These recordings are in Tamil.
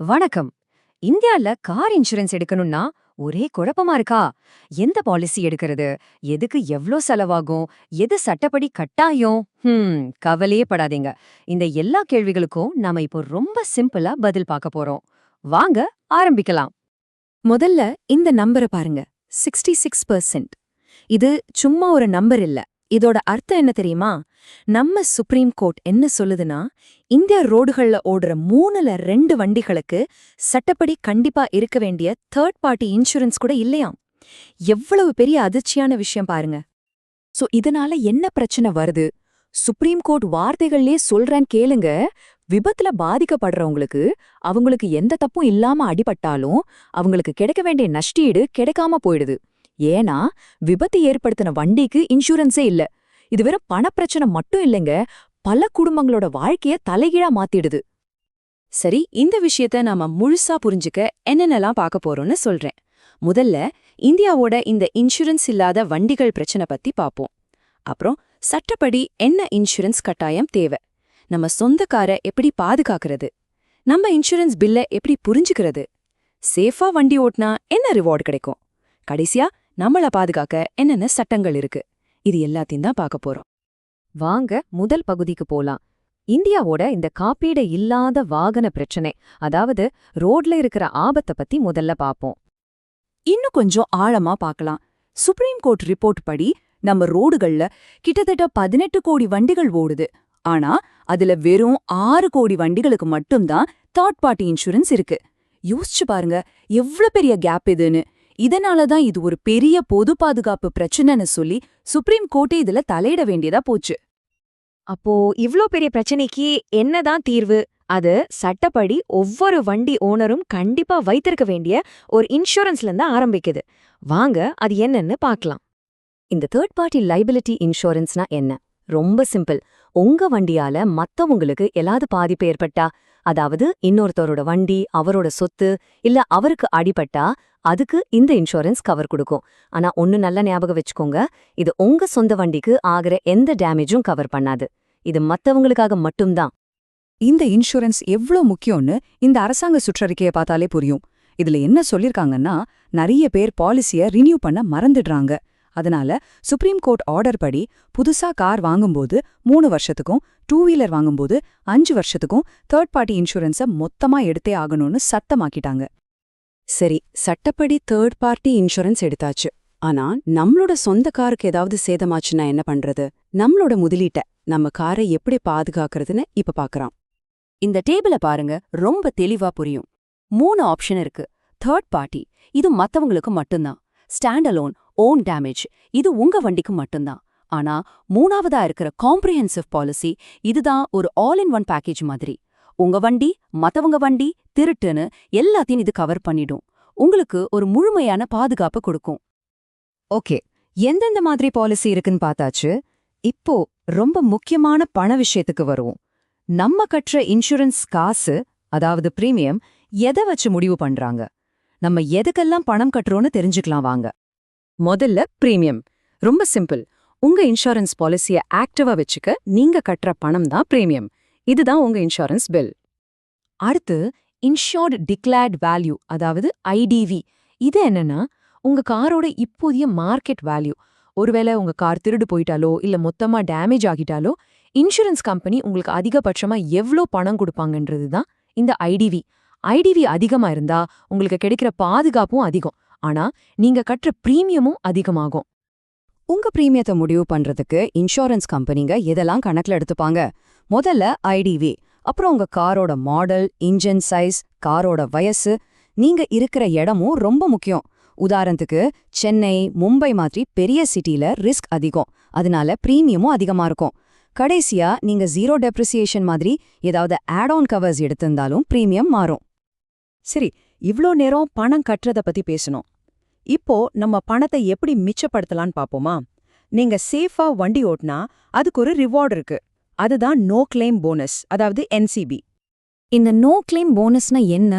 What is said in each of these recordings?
வணக்கம். இந்தியால கார் இன்சூரன்ஸ் எடுக்கணும்னா ஒரே குழப்பமா இருக்கா? எந்த பாலிசி எடுக்கிறது? எதுக்கு எவ்ளோ செலவாகும்? எது சட்டப்படி கட்டாயம்? கவலையே படாதீங்க. இந்த எல்லா கேள்விகளுக்கும் நாம இப்போ ரொம்ப சிம்பிளா பதில் பார்க்க போறோம். வாங்க ஆரம்பிக்கலாம். முதல்ல இந்த நம்பரை பாருங்க. 66%. இது சும்மா ஒரு நம்பர் இல்ல. இதோட அர்த்தம் என்ன தெரியுமா? நம்ம சுப்ரீம் கோர்ட் என்ன சொல்லுதுன்னா, இந்திய ரோடுகள்ல ஓடுற 3ல 2 வண்டிகளுக்கு சட்டப்படி கண்டிப்பா இருக்க வேண்டிய தேர்ட் பார்ட்டி இன்சூரன்ஸ் கூட இல்லையாம். எவ்வளவு பெரிய அதிர்ச்சியான விஷயம் பாருங்க. சோ இதனால என்ன பிரச்சனை வருது? சுப்ரீம் கோர்ட் வார்த்தைகள்லே சொல்றேன் கேளுங்க. விபத்துல பாதிக்கப்படுறவங்களுக்கு அவங்களுக்கு எந்த தப்பும் இல்லாம அடிபட்டாலும் அவங்களுக்கு கிடைக்க வேண்டிய நஷ்டீடு கிடைக்காம போயிடுது. ஏன்னா விபத்து ஏற்படுத்தின வண்டிக்கு இன்சூரன்ஸே இல்ல. இது வெறும் பணப்பிரச்சனை மட்டும் இல்லைங்க, பல குடும்பங்களோட வாழ்க்கைய தலைகீழா மாத்திடுது. சரி, இந்த விஷயத்த நாம முழுசா புரிஞ்சுக்க என்னென்னலாம் பார்க்க போறோம்னு சொல்றேன். முதல்ல இந்தியாவோட இந்த இன்சூரன்ஸ் இல்லாத வண்டிகள் பிரச்சனை பத்தி பாப்போம். அப்புறம் சட்டப்படி என்ன இன்சூரன்ஸ் கட்டாயம் தேவை, நம்ம சொந்த காரை எப்படி பாதுகாக்கிறது, நம்ம இன்சூரன்ஸ் பில்ல எப்படி புரிஞ்சுக்கிறது, சேஃபா வண்டி ஓட்டினா என்ன ரிவார்டு கிடைக்கும், கடைசியா நம்மள பாதுகாக்க என்னென்ன சட்டங்கள் இருக்கு, இது எல்லாத்தையும் தான் பார்க்க போறோம். வாங்க முதல் பகுதிக்கு போலாம். இந்தியாவோட இந்த காப்பீடு இல்லாத வாகன பிரச்சனை, அதாவது ரோட்ல இருக்கிற ஆபத்தை பத்தி முதல்ல பாப்போம். இன்னும் கொஞ்சம் ஆழமா பார்க்கலாம். சுப்ரீம் கோர்ட் ரிப்போர்ட் படி நம்ம ரோடுகள்ல கிட்டத்தட்ட 18 கோடி வண்டிகள் ஓடுது. ஆனா அதுல வெறும் 6 கோடி வண்டிகளுக்கு மட்டும்தான் தேர்ட் பார்ட்டி இன்சூரன்ஸ் இருக்கு. யோசிச்சு பாருங்க, எவ்ளோ பெரிய கேப் இதுன்னு. இதனாலதான் இது ஒரு பெரிய பொது பாதுகாப்பு பிரச்சனைன்னு சொல்லி சுப்ரீம் கோர்ட்டே இதுல தலையிட வேண்டியதா போச்சு. அப்போ இவ்ளோ பெரிய பிரச்சனைக்கு என்னதான் தீர்வு? அது சட்டப்படி ஒவ்வொரு வண்டி ஓனரும் கண்டிப்பா வைத்திருக்க வேண்டிய ஒரு இன்சூரன்ஸ்ல இருந்து ஆரம்பிக்குது. வாங்க அது என்னன்னு பார்க்கலாம். இந்த தேர்ட் பார்ட்டி லைபிலிட்டி இன்சூரன்ஸ்னா என்ன? ரொம்ப சிம்பிள். உங்க வண்டியால மத்தவங்களுக்கு ஏதாவது பாதிப்பு ஏற்பட்டா, அதாவது இன்னொருத்தரோட வண்டி, அவரோட சொத்து, இல்ல அவருக்கு அடிபட்டா அதுக்கு இந்த இன்சூரன்ஸ் கவர் கொடுக்கும். ஆனா ஒன்னு நல்ல ஞாபகம் வச்சுக்கோங்க, இது உங்க சொந்த வண்டிக்கு ஆகிற எந்த டேமேஜும் கவர் பண்ணாது. இது மத்தவங்களுக்காக மட்டும்தான். இந்த இன்சூரன்ஸ் எவ்ளோ முக்கியம்னு இந்த அரசாங்க சுற்றறிக்கையை பார்த்தாலே புரியும். இதுல என்ன சொல்லிருக்காங்கன்னா, நிறைய பேர் பாலிசிய ரினியூ பண்ண மறந்துடுறாங்க. அதனால சுப்ரீம் கோர்ட் ஆர்டர் படி புதுசா கார் வாங்கும்போது 3 வருஷத்துக்கும், 2 வீலர் வாங்கும்போது 5 வருஷத்துக்கும் தேர்ட் பார்ட்டி இன்சூரன்ஸை மொத்தமா எடுத்தே ஆகணும்னு சட்டமாக்கிட்டாங்க. சரி, சட்டப்படி தேர்ட் பார்ட்டி இன்சூரன்ஸ் எடுத்தாச்சு. ஆனா நம்மளோட சொந்த காருக்கு ஏதாவது சேதமாச்சுன்னா என்ன பண்றது? நம்மளோட முதலீட்ட, நம்ம காரை எப்படி பாதுகாக்கிறதுன்னு இப்ப பார்க்கறாம். இந்த டேபிள பாருங்க, ரொம்ப தெளிவா புரியும். 3 ஆப்ஷன் இருக்கு. தேர்ட் பார்ட்டி, இது மத்தவங்களுக்கு மட்டும்தான். ஸ்டாண்ட் அலோன், ஓன் டேமேஜ், இது உங்க வண்டிக்கு மட்டும்தான். ஆனா 3ஆவதா இருக்கிற காம்ப்ரிஹென்சிவ் பாலிசி, இதுதான் ஒரு ஆல் இன் ஒன் பேக்கேஜ் மாதிரி. உங்க வண்டி, மத்தவங்க வண்டி, திருட்டுன்னு எல்லாத்தையும் இது கவர் பண்ணிடும். உங்களுக்கு ஒரு முழுமையான பாதுகாப்பு கொடுக்கும். ஓகே, எந்தெந்த மாதிரி பாலிசி இருக்குன்னு பார்த்தாச்சு. இப்போ ரொம்ப முக்கியமான பண விஷயத்துக்கு வருவோம். நம்ம கட்டுற இன்சூரன்ஸ் காசு, அதாவது பிரீமியம், எதை வச்சு முடிவு பண்றாங்க? நம்ம எதுக்கெல்லாம் பணம் கட்டுறோன்னு தெரிஞ்சுக்கலாம் வாங்க. முதல்ல பிரீமியம். ரொம்ப சிம்பிள். உங்க இன்சூரன்ஸ் பாலிசிய ஆக்டிவா வச்சுக்க நீங்க கட்டுற பணம் தான் பிரீமியம். இதுதான் உங்க இன்சூரன்ஸ் பில். அடுத்து இன்சூர்ட் டிக்ளேர்ட் வேல்யூ, அதாவது ஐடிவி. இது என்னன்னா உங்க காரோட இப்போதைய மார்க்கெட் வேல்யூ. ஒருவேளை உங்க கார் திருடு போயிட்டாலோ இல்ல மொத்தமா டேமேஜ் ஆகிட்டாலோ இன்சூரன்ஸ் கம்பெனி உங்களுக்கு அதிகபட்சமா எவ்ளோ பணம் கொடுப்பாங்கன்றது தான் இந்த ஐடிவி. ஐடிவி அதிகமா இருந்தா உங்களுக்கு கிடைக்கிற பாதுகாப்பும் அதிகம். ஆனா நீங்க கட்டுற பிரீமியமும் அதிகமாகும். உங்க பிரீமியத்தை முடிவு பண்றதுக்கு இன்சூரன்ஸ் கம்பெனிங்க எதெல்லாம் கணக்குல எடுத்துப்பாங்க? முதல்ல ஐடிவி, அப்புறம் உங்க காரோட மாடல், இன்ஜின் சைஸ், காரோட வயசு, நீங்க இருக்கிற இடமும் ரொம்ப முக்கியம். உதாரணத்துக்கு சென்னை, மும்பை மாதிரி பெரிய சிட்டில ரிஸ்க் அதிகம், அதனால பிரீமியமும் அதிகமா இருக்கும். கடைசியா நீங்க ஜீரோ டெப்ரிசியேஷன் மாதிரி ஏதாவது ஆட் ஆன் கவர்ஸ் எடுத்திருந்தாலும் பிரீமியம் மாறும். சரி, இவ்ளோ நேரம் பணம் கட்டுறத பத்தி பேசணும். இப்போ நம்ம பணத்தை எப்படி மிச்சப்படுத்தலான்னு பாப்போமா? நீங்க சேஃபா வண்டி ஓட்டினா அதுக்கு ஒரு ரிவார்டு இருக்கு. அதுதான் நோ கிளைம் போனஸ், அதாவது என்சிபி. இந்த நோ கிளைம் போனஸ்னா என்ன?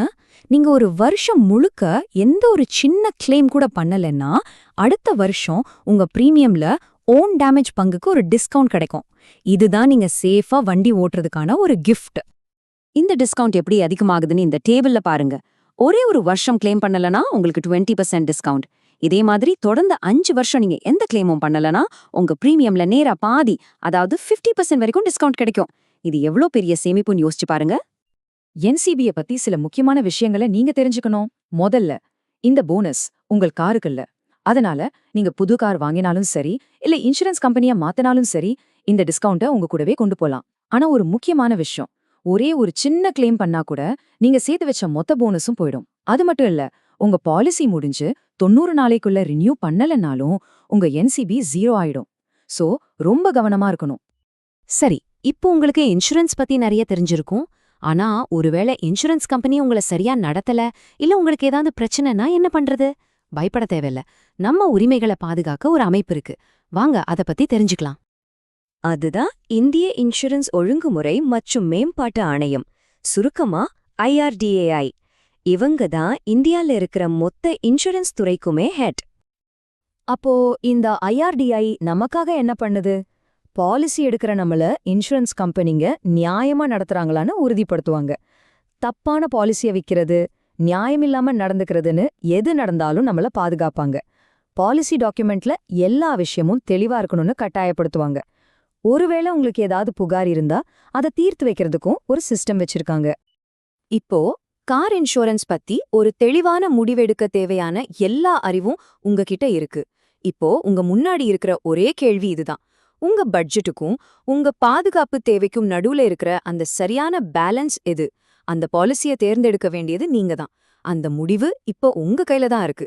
நீங்க ஒரு வருஷம் முழுக்க எந்த ஒரு சின்ன கிளைம் கூட பண்ணலன்னா அடுத்த வருஷம் உங்க பிரீமியம்ல ஓன் டேமேஜ் பங்குக்கு ஒரு டிஸ்கவுண்ட் கிடைக்கும். இதுதான் நீங்க சேஃபா வண்டி ஓட்டுறதுக்கான ஒரு கிஃப்ட். இந்த டிஸ்கவுண்ட் எப்படி அதிகமாகுதுன்னு இந்த டேபிள்ல பாருங்க. ஒரே ஒரு வருஷம் கிளைம் பண்ணலனா உங்களுக்கு 20% டிஸ்கவுண்ட். இதே மாதிரி தொடர்ந்து 5 வருஷம் நீங்க எந்த கிளைமும் பண்ணலனா உங்க பிரீமியம்ல நேரா பாதி, அதாவது 50% வரைக்கும் டிஸ்கவுண்ட் கிடைக்கும். இது எவ்ளோ பெரிய சேமிப்புன்னு யோசிச்சு பாருங்க. NCBய பத்தி சில முக்கியமான விஷயங்களை நீங்க தெரிஞ்சுக்கணும். முதல்ல, இந்த போனஸ் உங்கள் காருக்கு இல்ல. அதனால நீங்க புது கார் வாங்கினாலும் சரி, இல்ல இன்சூரன்ஸ் கம்பெனியா மாத்தினாலும் சரி, இந்த டிஸ்கவுண்ட்டை உங்க கூடவே கொண்டு போலாம். ஆனா ஒரு முக்கியமான விஷயம், ஒரே ஒரு சின்ன கிளைம் பண்ணா கூட நீங்க சேர்த்து வச்ச மொத்த போனஸும் போயிடும். அது மட்டும் இல்ல, உங்க பாலிசி முடிஞ்சு 90 நாளைக்குள்ள ரினியூ பண்ணலனாலும் உங்க NCB 0 ஆயிடும். சோ ரொம்ப கவனமா இருக்கணும். சரி, இப்போ உங்களுக்கு இன்சூரன்ஸ் பத்தி நிறைய தெரிஞ்சிருக்கும். ஆனா ஒருவேளை இன்சூரன்ஸ் கம்பெனி உங்களை சரியா நடத்தல, இல்ல உங்களுக்கு ஏதாவது பிரச்சனைனா என்ன பண்றது? பயப்பட தேவையில்ல. நம்ம உரிமைகளை பாதுகாக்க ஒரு அமைப்பு இருக்கு. வாங்க அத பத்தி தெரிஞ்சுக்கலாம். அதுதான் இந்திய இன்சூரன்ஸ் ஒழுங்குமுறை மற்றும் மேம்பாட்டு ஆணையம், சுருக்கமா IRDAI. இவங்க தான் இந்தியால இருக்கிற மொத்த இன்சூரன்ஸ் துறைக்குமே ஹெட். அப்போ இந்த IRDAI நமக்காக என்ன பண்ணுது? பாலிசி எடுக்கிற நம்மள இன்சூரன்ஸ் கம்பெனிங்க நியாயமா நடத்துறாங்களான்னு உறுதிப்படுத்துவாங்க. தப்பான பாலிசிய விக்கிறது, நியாயமில்லாம நடந்துக்கிறதுன்னு எது நடந்தாலும் நம்மள பாதுகாப்பாங்க. பாலிசி டாக்குமெண்ட்ல எல்லா விஷயமும் தெளிவா இருக்கணும்னு கட்டாயப்படுத்துவாங்க. ஒருவேளை உங்களுக்கு ஏதாவது புகார் இருந்தா அதை தீர்த்து வைக்கிறதுக்கும் ஒரு சிஸ்டம் வச்சிருக்காங்க. இப்போ கார் இன்சூரன்ஸ் பத்தி ஒரு தெளிவான முடிவெடுக்க தேவையான எல்லா அறிவும் உங்ககிட்ட இருக்கு. இப்போ உங்க முன்னாடி இருக்கிற ஒரே கேள்வி இதுதான். உங்க பட்ஜெட்டுக்கும் உங்க பாதுகாப்பு தேவைக்கும் நடுவுல இருக்கிற அந்த சரியான பேலன்ஸ் எது? அந்த பாலிசியை தேர்ந்தெடுக்க வேண்டியது நீங்க தான். அந்த முடிவு இப்போ உங்க கையில தான் இருக்கு.